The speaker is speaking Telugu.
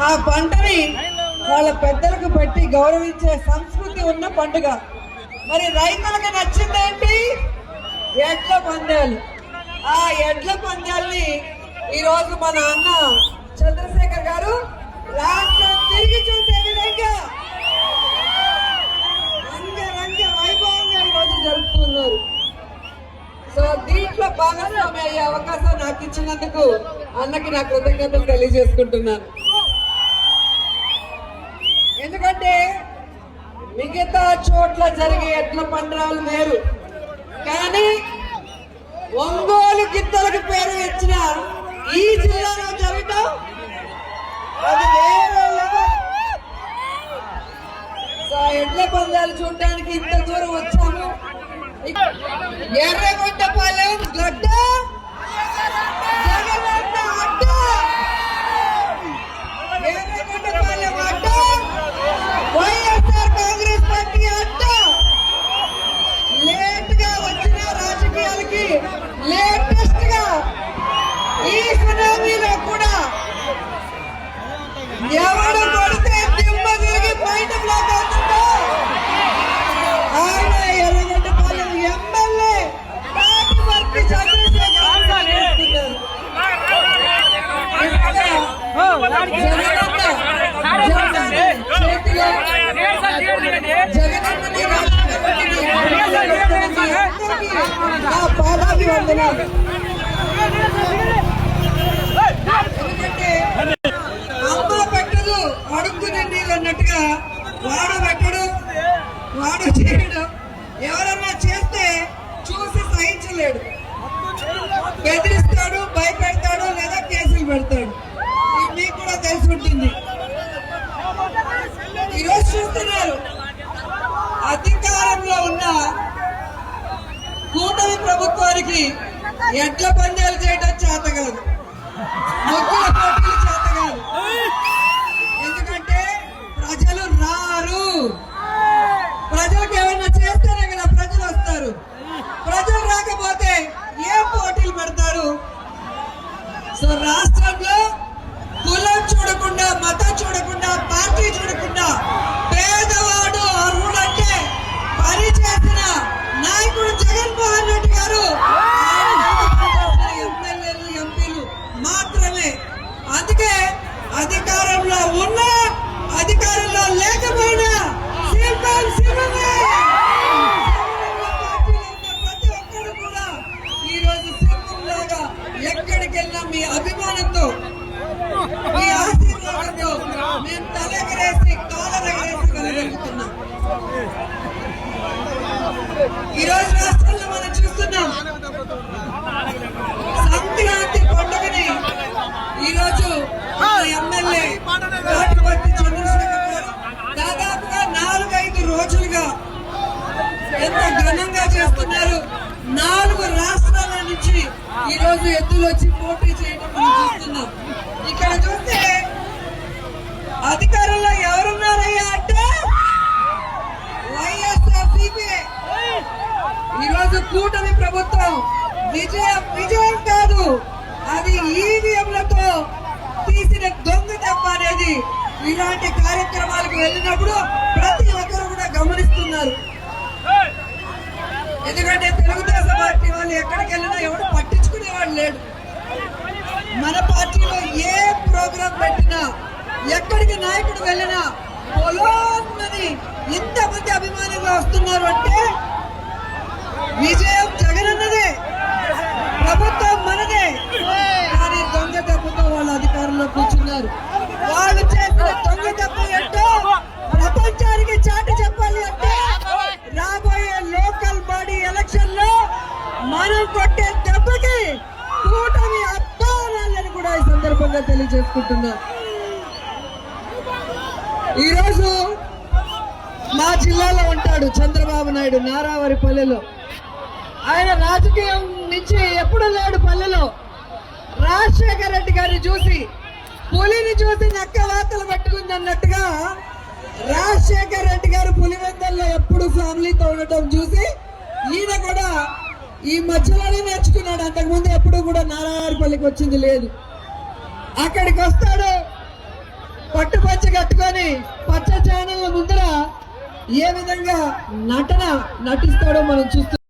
ఆ పంటని వాళ్ళ పెద్దలకు పెట్టి గౌరవించే సంస్కృతి ఉన్న పండుగ. మరి రైతులకు నచ్చిందేంటి? ఎడ్ల పందాలు. ఆ ఎడ్ల పందాల్ని ఈరోజు మన అన్న చంద్రశేఖర్ గారు రాష్ట్రం తిరిగి చూసే విధంగా రంగ వైభవంగా ఈరోజు జరుపుతున్నారు. సో దీంట్లో భాగస్వామి అయ్యే అవకాశం నాకు ఇచ్చినందుకు అన్నకి నా కృతజ్ఞతలు తెలియజేసుకుంటున్నాను. ఎందుకంటే మిగతా చోట్ల జరిగే ఎడ్ల పందాలు వేరు, కానీ ఒంగోలు గిత్తలకు పేరు ఇచ్చిన ఈ జిల్లాలో జరగడం అది వేరే లెవెల్. సో ఎడ్ల పందాలు చూడడానికి ఇంత దూరం వచ్చాము. ఎర్రగొండపాలెం గడ్డ, జగనన్న అడ్డ, ఎర్రగొండపాలెం అడ్డ, వైఎస్ఆర్ కాంగ్రెస్ పార్టీ అడ్డ. లేట్ గా వచ్చిన రాజకీయాలకి లేటెస్ట్ గా ఈ సునామీలో కూడా ఎవరు కొడితే దిమ్మ తిరిగి బయట బ్లాక్ అవుతుందో ఆయన ఎర్రగొండపాలెం ఎమ్మెల్యే తాటిపర్తి చంద్రశేఖర్ చేతిలో జగనన్నని పాదాభి వందనాలు. ఎందుకంటే అమ్మ పెట్టదు అడుగునే నీళ్ళు అన్నట్టుగా వాడు పెట్టడు, వాడు చేయడు. ఎవరన్నా చేస్తే చూసి సహించలేడు, బెదిరిస్తాడు, భయపెడతాడు, లేదా కేసులు పెడతాడు. మీకు కూడా తెలిసి ఉంటుంది. ఈరోజు చూస్తున్నారు అధికారంలో ఉన్న కూటమి ప్రభుత్వానికి ఎడ్ల పందాలు చేయడం చేత కాదు, ముగ్గుల పోటీలు చేత కాదు. ఎందుకంటే ప్రజలు రారు. ప్రజలకు ఏమైనా చేస్తేనే కదా ప్రజలు వస్తారు. ప్రజలు రాకపోతే ఏ పోటీలు పెడతారు? సో రాష్ట్రంలో కులం చూడకుండా, మతం చూడకుండా, పార్టీ చూడకుండా పేదవాడు అర్హుడంటే పని చేసిన నాయకుడు జగన్మోహన్ రెడ్డి గారు ఎమ్మెల్యేలు, ఎంపీలు మాత్రమే. అందుకే అధికారంలో ఉన్న, అధికారంలో లేకపోయినా ప్రతి ఒక్కరు కూడా ఈరోజు సింహంలాగా ఎక్కడికి వెళ్ళినా మీ అభిమానంతో, మీ ఆశీర్వాదంతో మేము తలెగరేసి కాలరెగరేసి వెళ్ళగలుగుతున్నాం. ఈరోజు రాష్ట్రంలో మనం చూస్తున్నాం సంక్రాంతి పండుగని ఈరోజు ఎమ్మెల్యే తాటిపర్తి చంద్రశేఖర్ గారు దాదాపుగా 4-5 రోజులుగా ఎంత ఘనంగా చేస్తున్నారు. 4 రాష్ట్రాల నుంచి ఈరోజు ఎద్దులు వచ్చి పోటీ చేయడం మనం చూస్తున్నాం. ఇక్కడ చూస్తే అధికారంలో ఎవరున్నారయ్యా అంటే వైఎస్ఆర్సీపీ. ఈరోజు కూటమి ప్రభుత్వం విజయం కాదు, అది ఈవీఎంలతో తీసిన దొంగ దెబ్బ అనేది ఇలాంటి కార్యక్రమాలకు వెళ్ళినప్పుడు ప్రతి ఒక్కరు కూడా గమనిస్తున్నారు. ఎందుకంటే తెలుగుదేశం పార్టీ వాళ్ళు ఎక్కడికి వెళ్ళినా ఎవరు పట్టించుకునేవాడు లేడు. మన పార్టీలో ఏ ప్రోగ్రాం పెట్టినా, ఎక్కడికి నాయకుడు వెళ్ళినా పొలోన్నది ఇంతమంది అభిమానులు వస్తున్నారు అంటే విజయం జగనన్నదే, ప్రభుత్వం మనదే. కానీ దొంగ దెబ్బతో వాళ్ళు అధికారంలో కూర్చున్నారు. వాళ్ళు చేసిన దొంగ దెబ్బ ఏంటో ప్రపంచానికి చాటి చెప్పాలి అంటే రాబోయే లోకల్ బాడీ ఎలక్షన్ లో మనం కొట్టే దెబ్బకి కూటమి అప్పాలని కూడా ఈ సందర్భంగా తెలియజేసుకుంటున్నా. ఈరోజు మా జిల్లాలో ఉంటాడు చంద్రబాబు నాయుడు, నారావారిపల్లెలో. ఆయన రాజకీయం నుంచి ఎప్పుడు లేడు పల్లెలో. రాజశేఖర రెడ్డి గారిని చూసి, పులిని చూసి నక్క వార్తలు పట్టుకుంది అన్నట్టుగా రాజశేఖర రెడ్డి గారు పులివెందల్లో ఎప్పుడు ఫ్యామిలీతో ఉండటం చూసి ఈయన కూడా ఈ మధ్యలోనే నేర్చుకున్నాడు. అంతకుముందు ఎప్పుడు కూడా నారాయణపల్లికి వచ్చింది లేదు. అక్కడికి వస్తాడు, కట్టుకొని పచ్చ ఛానళ్ళ ముందర ఏ విధంగా నటిస్తాడో మనం చూస్తున్నాం.